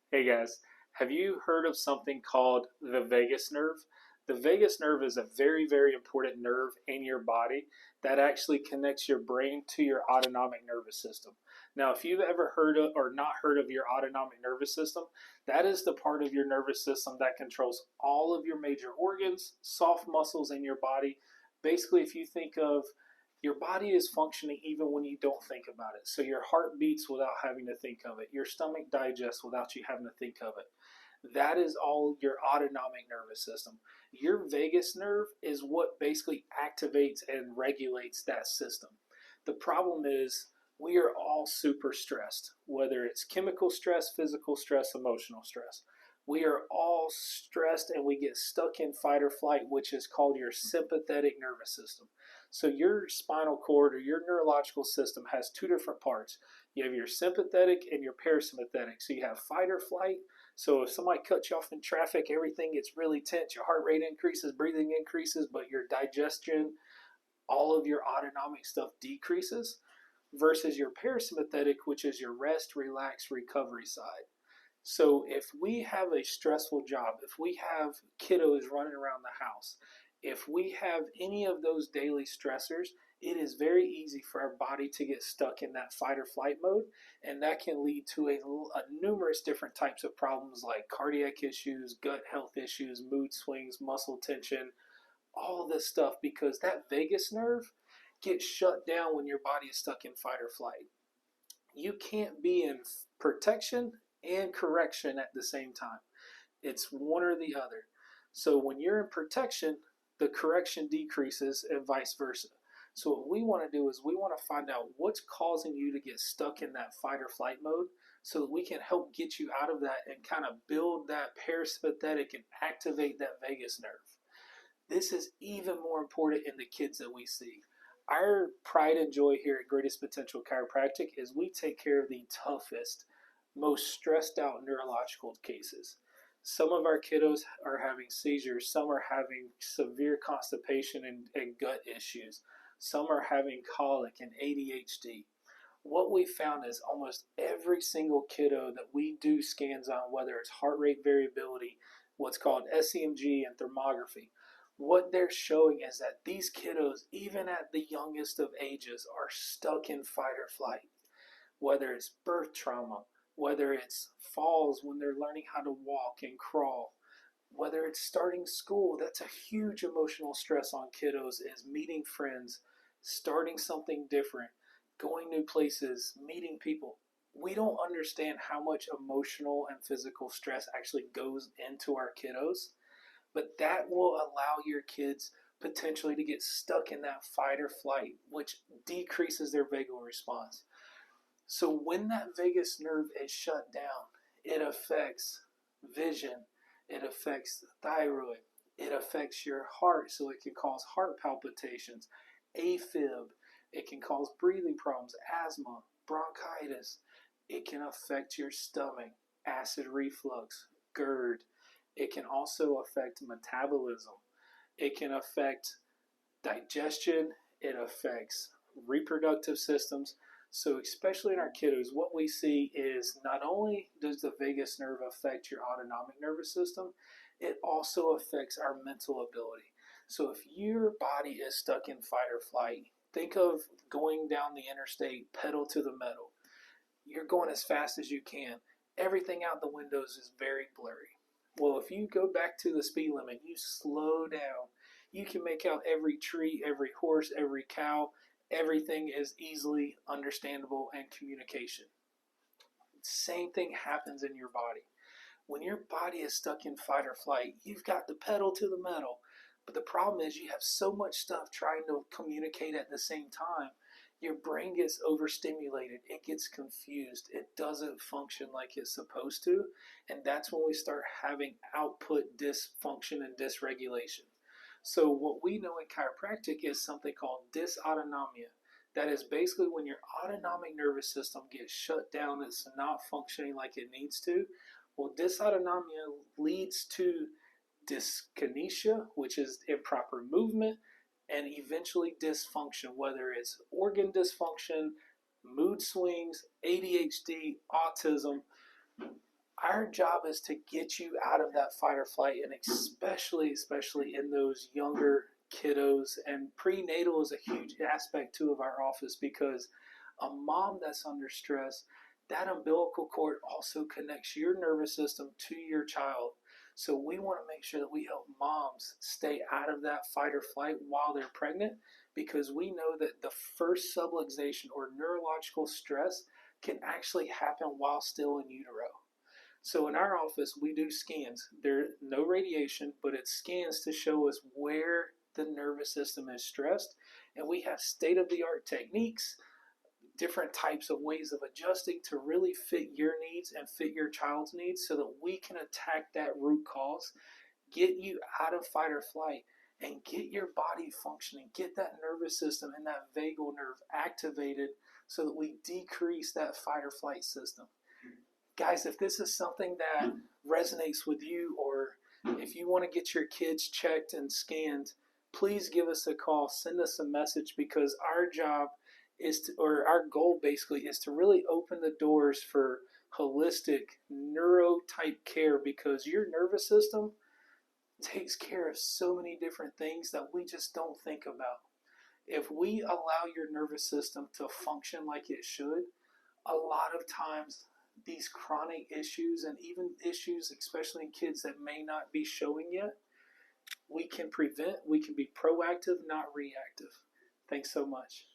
Hey guys, have you heard of something called the vagus nerve? The vagus nerve is a very, very important nerve in your body that actually connects your brain to your autonomic nervous system. Now, if you've ever heard of or not heard of your autonomic nervous system, that is the part of your nervous system that controls all of your major organs, soft muscles in your body. Basically, if you think of your body is functioning even when you don't think about it. So your heart beats without having to think of it. Your stomach digests without you having to think of it. That is all your autonomic nervous system. Your vagus nerve is what basically activates and regulates that system. The problem is we are all super stressed, whether it's chemical stress, physical stress, emotional stress. We are all stressed and we get stuck in fight or flight, which is called your sympathetic nervous system. So your spinal cord or your neurological system has two different parts. You have your sympathetic and your parasympathetic. So you have fight or flight. So if somebody cuts you off in traffic, everything gets really tense. Your heart rate increases, breathing increases, but your digestion, all of your autonomic stuff decreases versus your parasympathetic, which is your rest, relax, recovery side. So if we have a stressful job, if we have kiddos running around the house, if we have any of those daily stressors, it is very easy for our body to get stuck in that fight or flight mode, and that can lead to a numerous different types of problems like cardiac issues, gut health issues, mood swings, muscle tension, all this stuff because that vagus nerve gets shut down when your body is stuck in fight or flight. You can't be in protection and correction at the same time. It's one or the other. So when you're in protection, the correction decreases and vice versa. So what we want to do is we want to find out what's causing you to get stuck in that fight or flight mode so that we can help get you out of that and kind of build that parasympathetic and activate that vagus nerve. This is even more important in the kids that we see. Our pride and joy here at Greatest Potential Chiropractic is we take care of the toughest, most stressed out neurological cases. Some of our kiddos are having seizures, some are having severe constipation and gut issues, some are having colic and ADHD. What we found is almost every single kiddo that we do scans on, whether it's heart rate variability, what's called SEMG and thermography, what they're showing is that these kiddos, even at the youngest of ages, are stuck in fight or flight. Whether it's birth trauma, whether it's falls when they're learning how to walk and crawl, whether it's starting school, that's a huge emotional stress on kiddos is meeting friends, starting something different, going new places, meeting people. We don't understand how much emotional and physical stress actually goes into our kiddos, but that will allow your kids potentially to get stuck in that fight or flight, which decreases their vagal response. So when that vagus nerve is shut down, it affects vision, it affects the thyroid, it affects your heart, so it can cause heart palpitations, AFib, it can cause breathing problems, asthma, bronchitis, it can affect your stomach, acid reflux, GERD. It can also affect metabolism. It can affect digestion. It affects reproductive systems. So especially in our kiddos, what we see is not only does the vagus nerve affect your autonomic nervous system, it also affects our mental ability. So if your body is stuck in fight or flight, think of going down the interstate, pedal to the metal. You're going as fast as you can. Everything out the windows is very blurry. Well, if you go back to the speed limit, you slow down, you can make out every tree, every horse, every cow. Everything is easily understandable and communication. Same thing happens in your body. When your body is stuck in fight or flight, you've got the pedal to the metal. But the problem is you have so much stuff trying to communicate at the same time. Your brain gets overstimulated. It gets confused. It doesn't function like it's supposed to. And that's when we start having output dysfunction and dysregulation. So what we know in chiropractic is something called dysautonomia. That is basically when your autonomic nervous system gets shut down, it's not functioning like it needs to. Well, dysautonomia leads to dyskinesia, which is improper movement, and eventually dysfunction, whether it's organ dysfunction, mood swings, ADHD, autism. Our job is to get you out of that fight or flight, and especially in those younger kiddos. And prenatal is a huge aspect too of our office, because a mom that's under stress, that umbilical cord also connects your nervous system to your child. So we want to make sure that we help moms stay out of that fight or flight while they're pregnant, because we know that the first subluxation or neurological stress can actually happen while still in utero. So in our office, we do scans. There's no radiation, but it's scans to show us where the nervous system is stressed. And we have state-of-the-art techniques, different types of ways of adjusting to really fit your needs and fit your child's needs, so that we can attack that root cause, get you out of fight or flight, and get your body functioning, get that nervous system and that vagal nerve activated, so that we decrease that fight or flight system. Guys, if this is something that resonates with you, or if you want to get your kids checked and scanned, please give us a call, send us a message, because our job is to, or our goal basically is to really open the doors for holistic neuro type care, because your nervous system takes care of so many different things that we just don't think about. If we allow your nervous system to function like it should, a lot of times these chronic issues, and even issues especially in kids that may not be showing yet, we can prevent. We can be proactive, not reactive. Thanks so much.